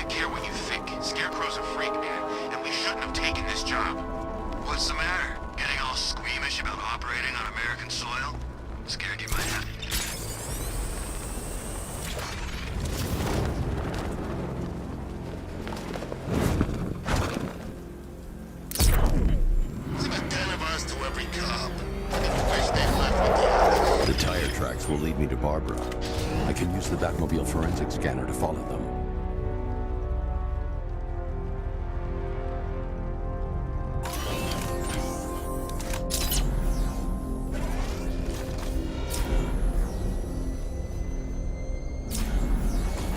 care what you think. Scarecrow's a freak, man, and we shouldn't have taken this job. What's the matter? Getting all squeamish about operating on American soil? Scared you might have. The tire tracks will lead me to Barbara. I can use the Batmobile forensic scanner to follow them.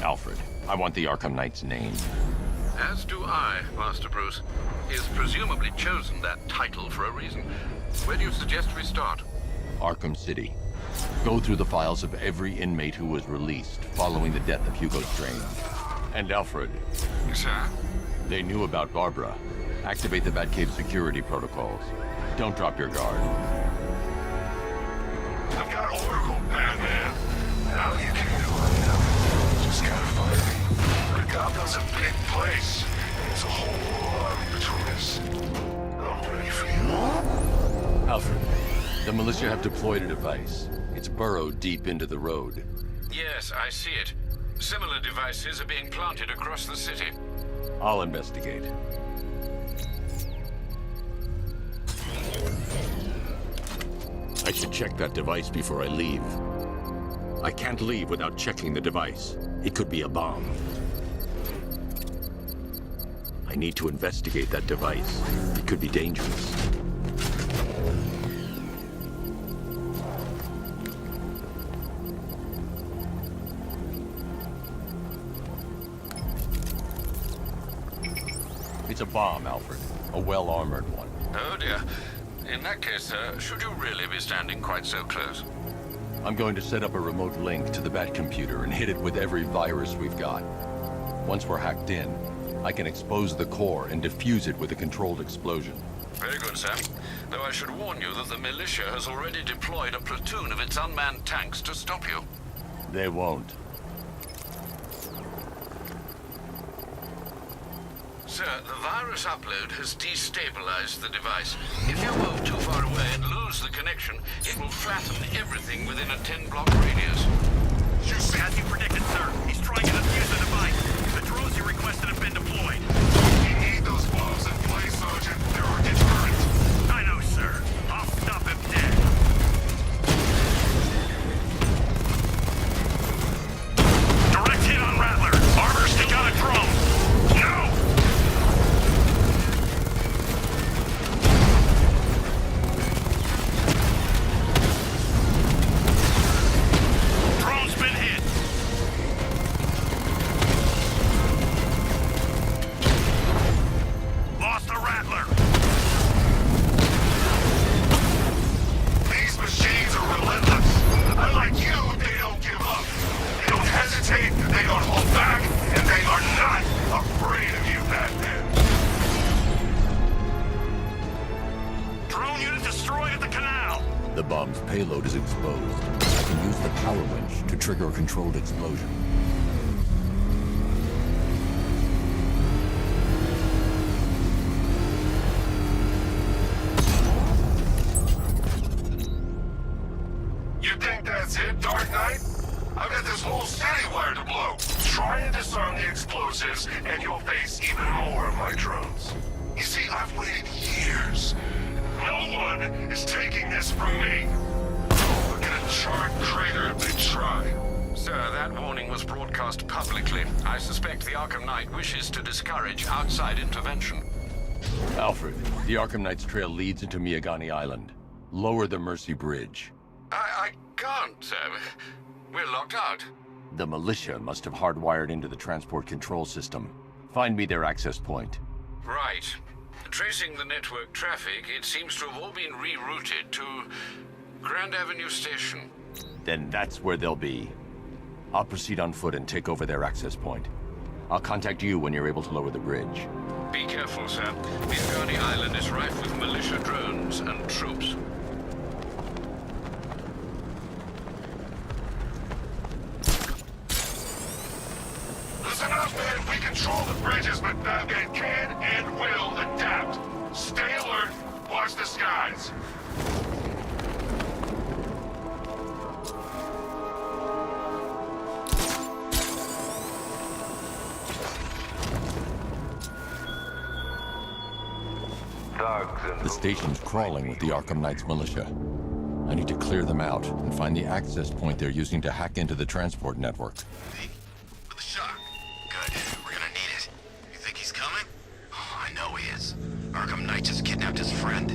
Alfred, I want the Arkham Knight's name. As do I, Master Bruce. He has presumably chosen that title for a reason. Where do you suggest we start? Arkham City. Go through the files of every inmate who was released following the death of Hugo Strange. And Alfred. Sir? They knew about Barbara. Activate the Batcave security protocols. Don't drop your guard. I've got Oracle, Batman. Now you can do it. Just gotta find me. Gotham's a big place. There's a whole army between us. I'm ready for you. Alfred, the militia have deployed a device. It's burrowed deep into the road. Yes, I see it. Similar devices are being planted across the city. I'll investigate. I should check that device before I leave. I can't leave without checking the device. It could be a bomb. I need to investigate that device. It could be dangerous. It's a bomb, Alfred. A well-armored one. Oh dear. In that case, sir, should you really be standing quite so close? I'm going to set up a remote link to the Bat computer and hit it with every virus we've got. Once we're hacked in, I can expose the core and defuse it with a controlled explosion. Very good, sir. Though I should warn you that the militia has already deployed a platoon of its unmanned tanks to stop you. They won't. Sir, the virus upload has destabilized the device. If you move too far away and lose the connection, it will flatten everything within a 10-block radius. You see? As you predicted, sir, he's trying to defuse the device. The drones you requested have been deployed. We need those bombs in place, Sergeant. They're our deterrent. I know, sir. I'll stop him dead. Direct hit on Rattler. Armor, stick out a drone. No! Drone's been hit. Lost the Rattler. These machines are relentless. Unlike you, they don't give up. They don't hesitate, they don't hold back, and they are not afraid of you, Batman. Drone unit destroyed at the canal. The bomb's payload is exposed. I can use the power winch to trigger a controlled explosion. You think that's it, Dark Knight? I've got this whole city wired to blow. Try and disarm the explosives, and you'll face even more of my drones. You see, I've waited years. No one is taking this from me. We're gonna chart crater if they try. Sir, that warning was broadcast publicly. I suspect the Arkham Knight wishes to discourage outside intervention. Alfred, the Arkham Knight's trail leads into Miagani Island. Lower the Mercy Bridge. I can't, sir. We're locked out. The militia must have hardwired into the transport control system. Find me their access point. Right. Tracing the network traffic, it seems to have all been rerouted to Grand Avenue Station. Then that's where they'll be. I'll proceed on foot and take over their access point. I'll contact you when you're able to lower the bridge. Be careful, sir. Miagani Island is rife with militia drones and troops. Listen up, man. We control the bridges, but Batman can and will adapt. Stay alert. Watch the skies. The station's crawling with the Arkham Knight's militia. I need to clear them out and find the access point they're using to hack into the transport network. With a shock. Good. We're gonna need it. You think he's coming? Oh, I know he is. Arkham Knight just kidnapped his friend.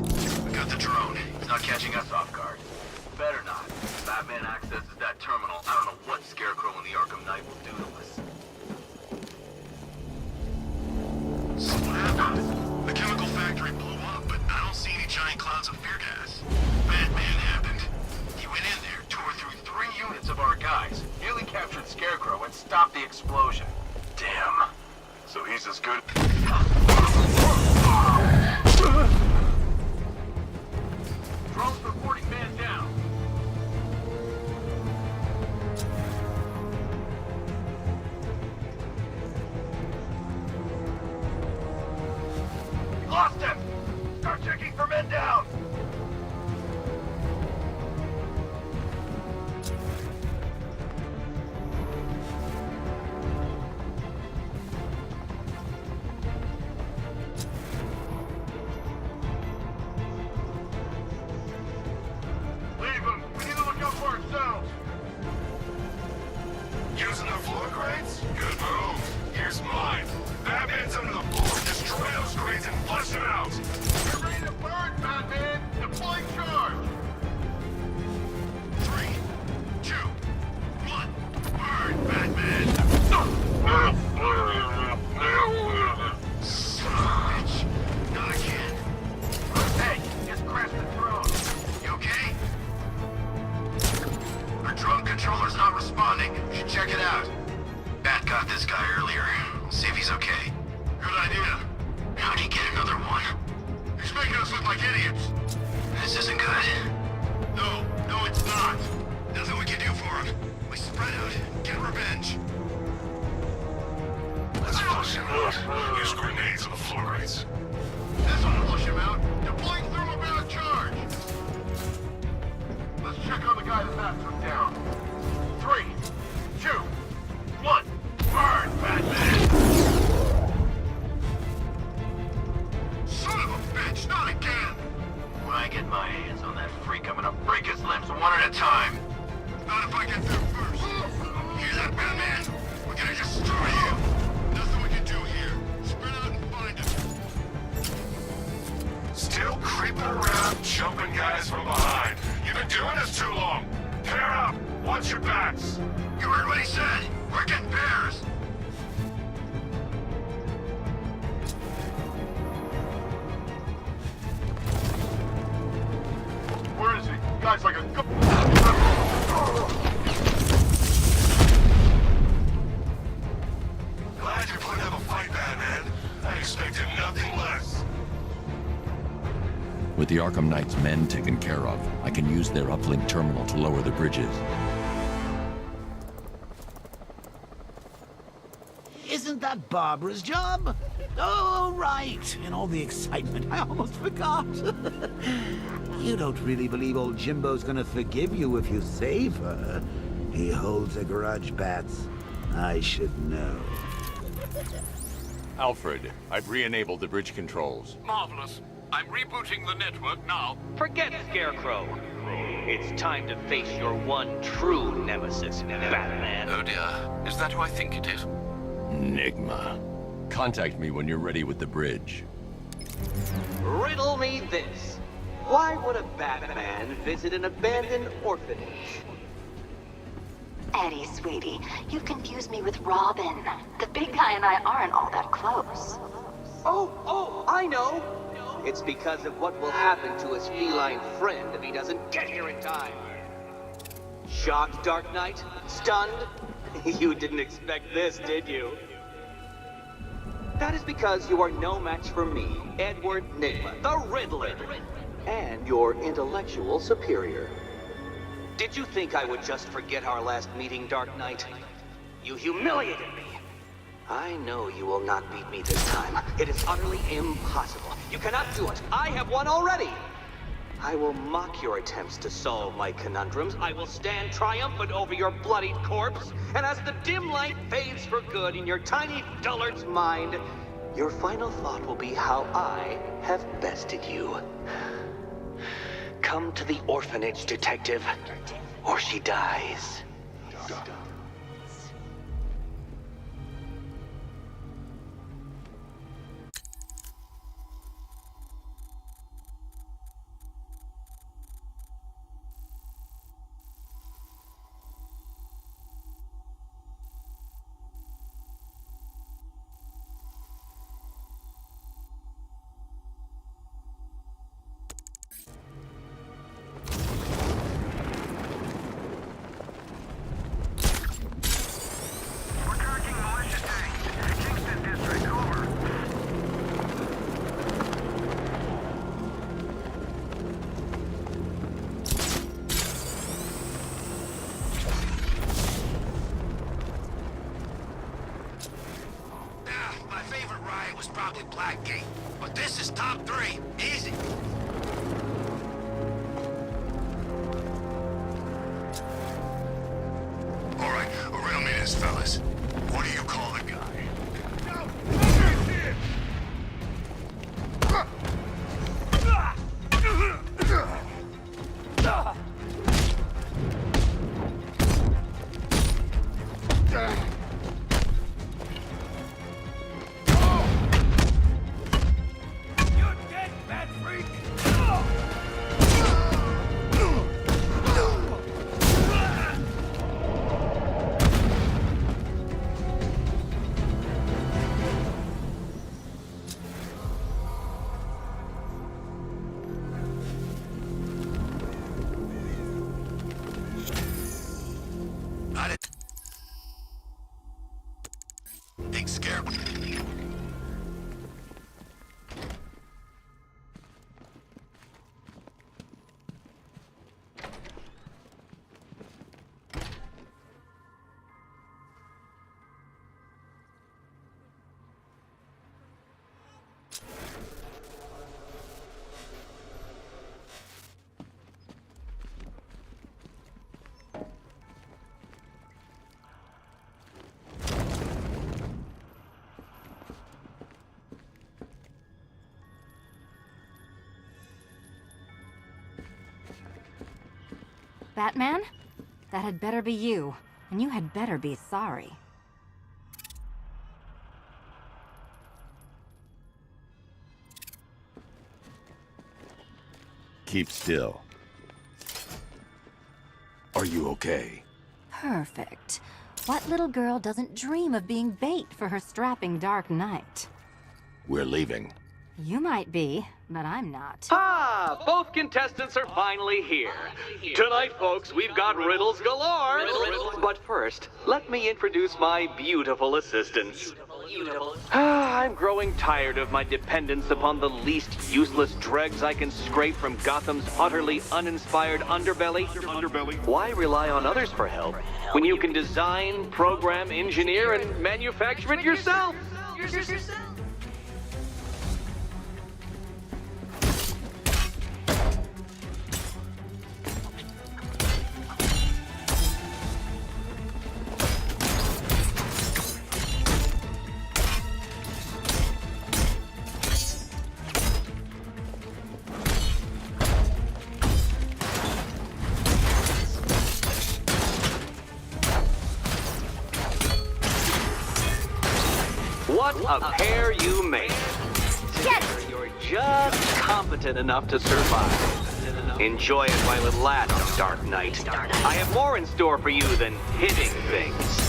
We got the drone. He's not catching us off guard. Better not. If Batman accesses that terminal, I don't know what Scarecrow and the Arkham Knight will do to us. So what happened? The chemical factory blew up, but I don't see any giant clouds of fear gas. Batman happened. He went in there, tore through 3 units of our guys, nearly captured Scarecrow, and stopped the explosion. Damn. So he's as good. Drone's reporting man down. Lost him! Start checking for men down! Leave him! We need to look out for ourselves! Using the floor crates? Good move. Here's mine. Batman's under the floor. Destroy those crates and flush them out. Get ready to burn, Batman! Deploy charge! 3, 2, 1, burn, Batman! Son of a bitch! Not again! Hey, just crashed the drone. You okay? Our drone controller's not responding. We should check it out. Bat got this guy earlier. We'll see if he's okay. Good idea. How'd he get another one? He's making us look like idiots. This isn't good. No, it's not. Nothing we can do for him. We spread out, get revenge. Let's flush him out. Use grenades on the floor crates. This will flush him out. Deploying thermobaric charge. Let's check on the guy that Bat took down. 3, 2, 1. Burn, Batman! Son of a bitch, not again! When I get my hands on that freak, I'm gonna break his limbs one at a time. Not if I get there first. Hear that, Batman? We're gonna destroy you. Nothing we can do here. Spread out and find him. Still creeping around, jumping guys from behind. You've been doing this too long. Pair up. Watch your backs. You heard what he said. We're getting pairs. Where is he? Guy's like a... Glad you're putting up a fight, Batman. I expected nothing less. With the Arkham Knight's men taken care of, I can use their uplink terminal to lower the bridges. Isn't that Barbara's job? Oh, right. In all the excitement, I almost forgot. You don't really believe old Jimbo's gonna forgive you if you save her. He holds a grudge, Bats. I should know. Alfred, I've re-enabled the bridge controls. Marvelous. I'm rebooting the network now. Forget Scarecrow. It's time to face your one true nemesis, Batman. Oh dear. Is that who I think it is? Enigma. Contact me when you're ready with the bridge. Riddle me this. Why would a Batman visit an abandoned orphanage? Eddie, sweetie, you confused me with Robin. The big guy and I aren't all that close. Oh, I know. It's because of what will happen to his feline friend if he doesn't get here in time. Shocked, Dark Knight? Stunned? You didn't expect this, did you? That is because you are no match for me, Edward Nygma, the Riddler, and your intellectual superior. Did you think I would just forget our last meeting, Dark Knight? You humiliated me. I know you will not beat me this time. It is utterly impossible. You cannot do it. I have won already. I will mock your attempts to solve my conundrums. I will stand triumphant over your bloodied corpse. And as the dim light fades for good in your tiny dullard's mind, your final thought will be how I have bested you. Come to the orphanage, detective, or she dies. But this is top 3. Easy. All right, riddle me this, fellas. What do you call the guy? Big scare. Batman? That had better be you, and you had better be sorry. Keep still. Are you okay? Perfect. What little girl doesn't dream of being bait for her strapping Dark Knight? We're leaving. You might be, but I'm not. Ah, both contestants are finally here. Tonight, folks, we've got riddles galore. But first, let me introduce my beautiful assistants. I'm growing tired of my dependence upon the least useless dregs I can scrape from Gotham's utterly uninspired underbelly. Why rely on others for help when you can design, program, engineer, and manufacture it yourself? What a pair you make. Yes! You're just competent enough to survive. Enjoy it while it lasts, Dark Knight. I have more in store for you than hitting things.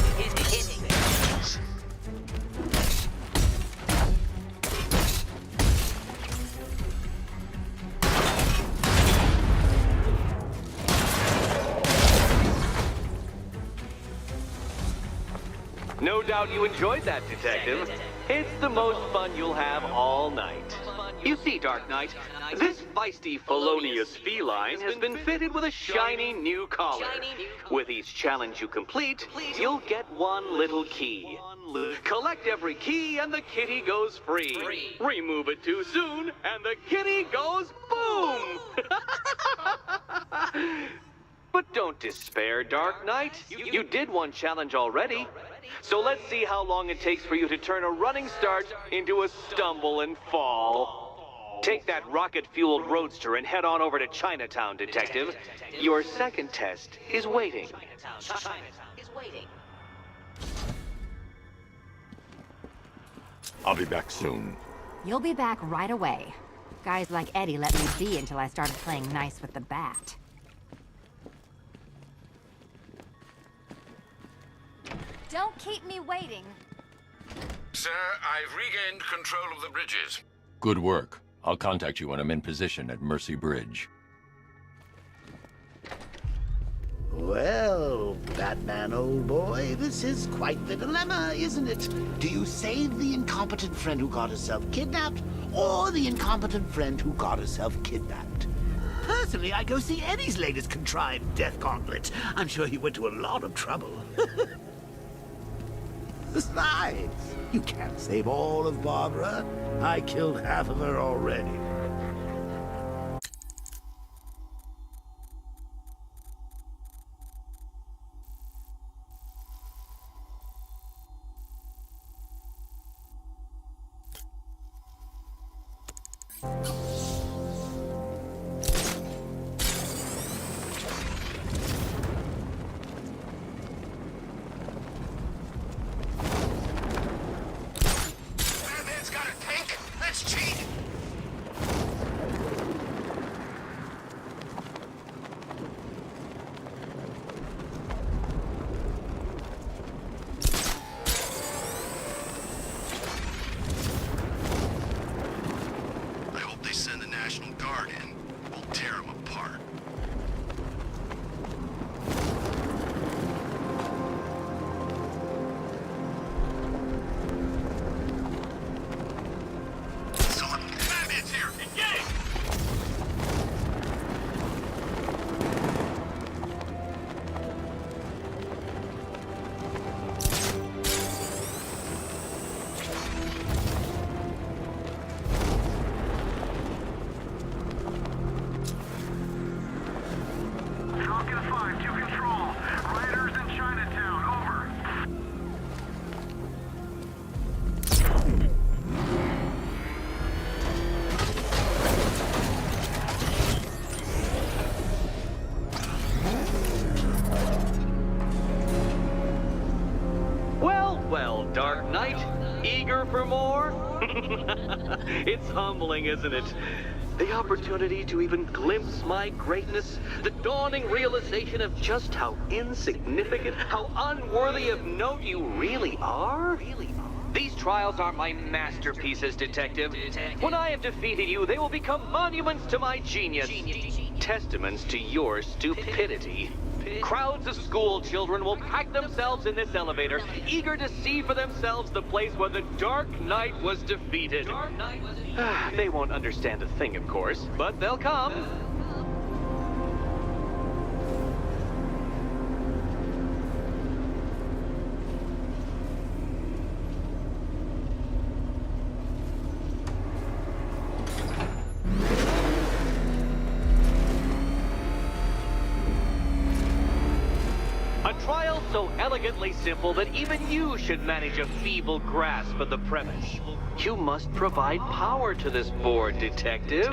No doubt you enjoyed that, Detective. It's the most fun you'll have all night. You see, Dark Knight, this feisty, felonious feline has been fitted with a shiny new collar. With each challenge you complete, you'll get one little key. Collect every key and the kitty goes free. Remove it too soon and the kitty goes boom! But don't despair, Dark Knight. You did one challenge already. So let's see how long it takes for you to turn a running start into a stumble and fall. Take that rocket-fueled roadster and head on over to Chinatown, Detective. Your second test is waiting. I'll be back soon. You'll be back right away. Guys like Eddie let me be until I started playing nice with the bat. Don't keep me waiting. Sir, I've regained control of the bridges. Good work. I'll contact you when I'm in position at Mercy Bridge. Well, Batman, old boy, this is quite the dilemma, isn't it? Do you save the incompetent friend who got herself kidnapped, or the incompetent friend who got herself kidnapped? Personally, I'd go see Eddie's latest contrived death gauntlet. I'm sure he went to a lot of trouble. Besides, you can't save all of Barbara. I killed half of her already. Batman's got a tank? Let's cheat! I hope they send the National Guard in. We'll tear them apart. Batman's here! Engage! Falcon 5 to control. Riders in Chinatown, over. Well, well, Dark Knight. Eager for more? It's humbling, isn't it? The opportunity to even glimpse my greatness, the dawning realization of just how insignificant, how unworthy of note you really are? These trials are my masterpieces, Detective. When I have defeated you, they will become monuments to my genius, testaments to your stupidity. Crowds of school children will pack themselves in this elevator, eager to see for themselves the place where the Dark Knight was defeated. They won't understand a thing, of course, but they'll come. A trial so elegantly simple that even you should manage a feeble grasp of the premise. You must provide power to this board, Detective.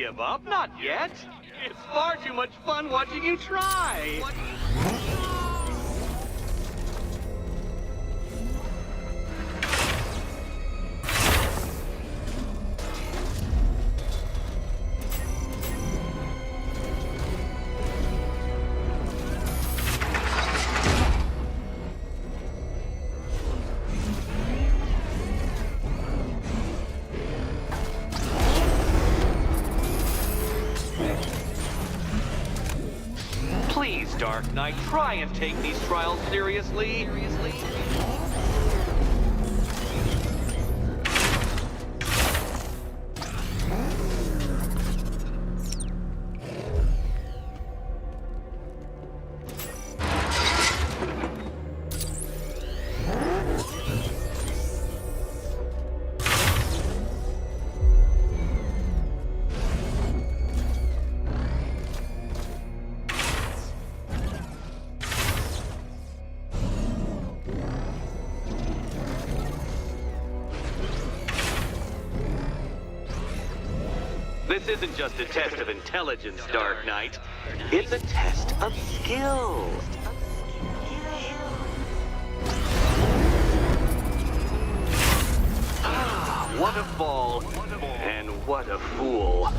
give up, not yet. It's far too much fun watching you try. Please, Dark Knight, try and take these trials seriously. This isn't just a test of intelligence, Dark Knight. It's a test of skill. Ah, what a fall, and what a fool.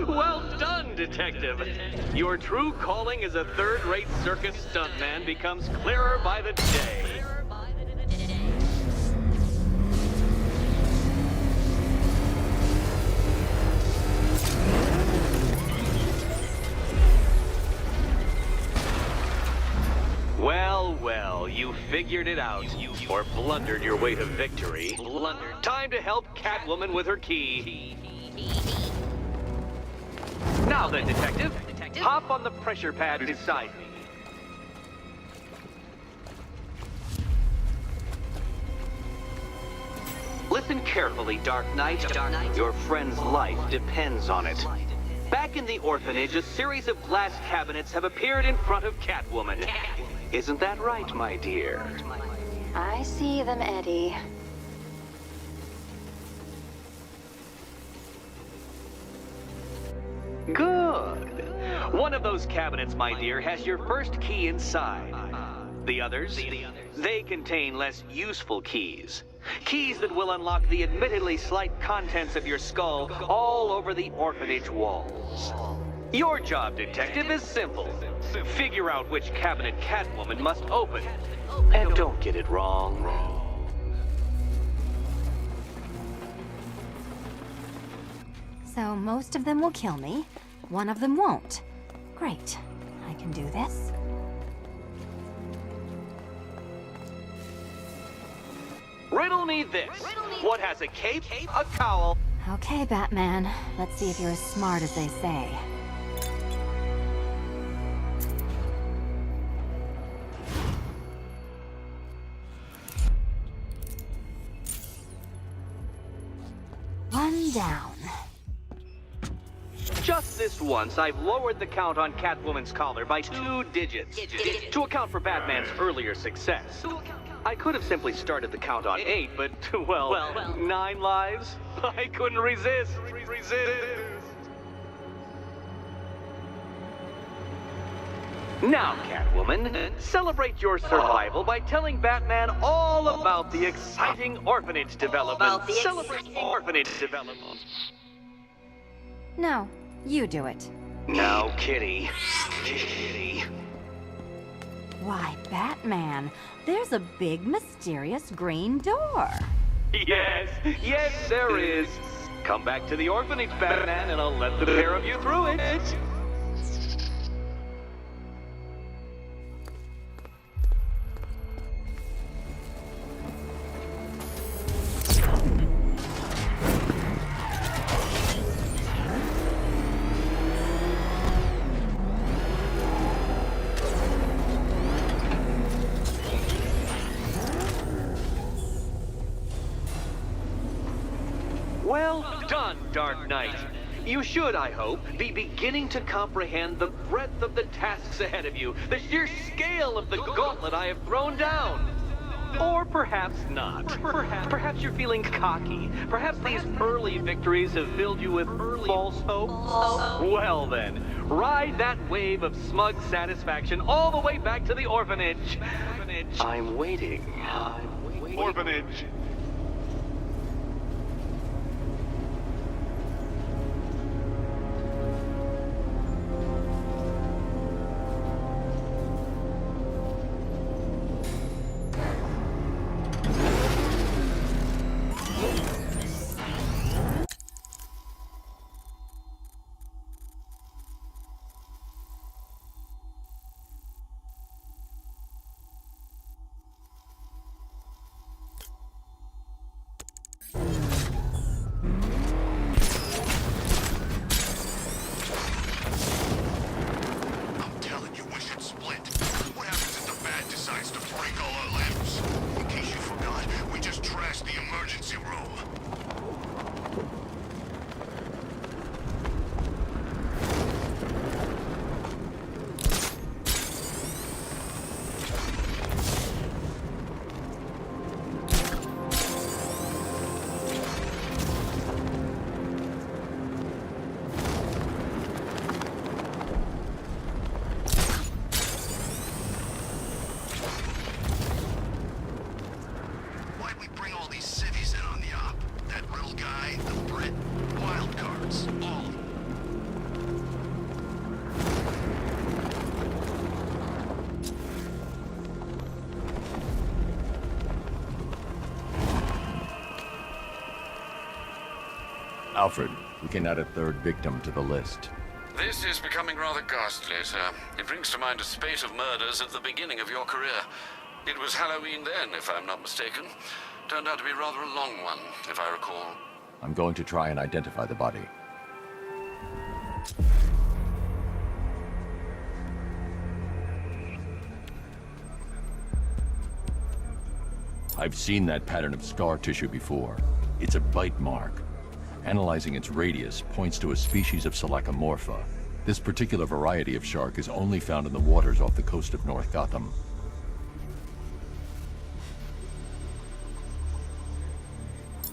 Well done, Detective. Your true calling as a third-rate circus stuntman becomes clearer by the day. Well, well, you figured it out. Or blundered your way to victory. Time to help Catwoman with her key. Now then, Detective, hop on the pressure pad beside me. Listen carefully, Dark Knight. Your friend's life depends on it. Back in the orphanage, a series of glass cabinets have appeared in front of Catwoman. Isn't that right, my dear? I see them, Eddie. Good. One of those cabinets, my dear, has your first key inside. The others, they contain less useful keys. Keys that will unlock the admittedly slight contents of your skull all over the orphanage walls. Your job, Detective, is simple. Figure out which cabinet Catwoman must open. And don't get it wrong. So most of them will kill me. One of them won't. Great. I can do this. Riddle me this. What has a cape, a cowl? Okay, Batman. Let's see if you're as smart as they say. One down. Just this once, I've lowered the count on Catwoman's collar by 2 digits to account for Batman's earlier success. I could have simply started the count on 8, but, well, 9 lives? I couldn't resist. Now, Catwoman, celebrate your survival by telling Batman all about the exciting orphanage development. Celebrate orphanage development. No, you do it. Now, Kitty. Why, Batman, there's a big, mysterious green door. Yes, there is. Come back to the orphanage, Batman, and I'll let the pair of you through it. Well done, Dark Knight. You should, I hope, be beginning to comprehend the breadth of the tasks ahead of you, the sheer scale of the gauntlet I have thrown down. Or perhaps not. Perhaps you're feeling cocky. Perhaps these early victories have filled you with false hope. Well then, ride that wave of smug satisfaction all the way back to the orphanage. I'm waiting. Orphanage. Alfred, we can add a third victim to the list. This is becoming rather ghastly, sir. It brings to mind a spate of murders at the beginning of your career. It was Halloween then, if I'm not mistaken. Turned out to be rather a long one, if I recall. I'm going to try and identify the body. I've seen that pattern of scar tissue before. It's a bite mark. Analyzing its radius points to a species of Selachomorpha. This particular variety of shark is only found in the waters off the coast of North Gotham.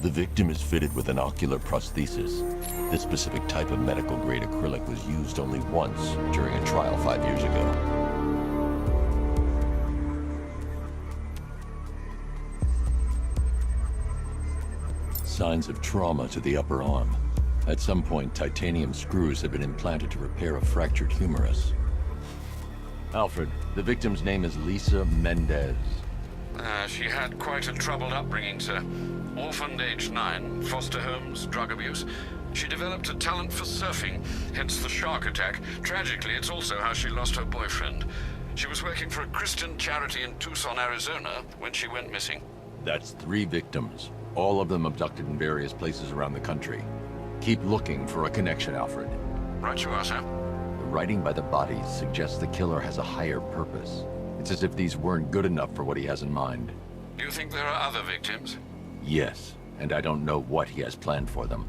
The victim is fitted with an ocular prosthesis. This specific type of medical-grade acrylic was used only once during a trial 5 years ago. Signs of trauma to the upper arm. At some point, titanium screws have been implanted to repair a fractured humerus. Alfred, the victim's name is Lisa Mendez. She had quite a troubled upbringing, sir. Orphaned age 9, foster homes, drug abuse. She developed a talent for surfing, hence the shark attack. Tragically, it's also how she lost her boyfriend. She was working for a Christian charity in Tucson, Arizona, when she went missing. That's 3 victims, all of them abducted in various places around the country. Keep looking for a connection, Alfred. Right you are, sir. The writing by the bodies suggests the killer has a higher purpose. It's as if these weren't good enough for what he has in mind. Do you think there are other victims? Yes, and I don't know what he has planned for them.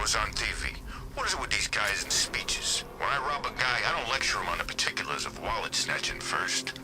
was on TV. What is it with these guys and speeches? When I rob a guy, I don't lecture him on the particulars of wallet snatching first.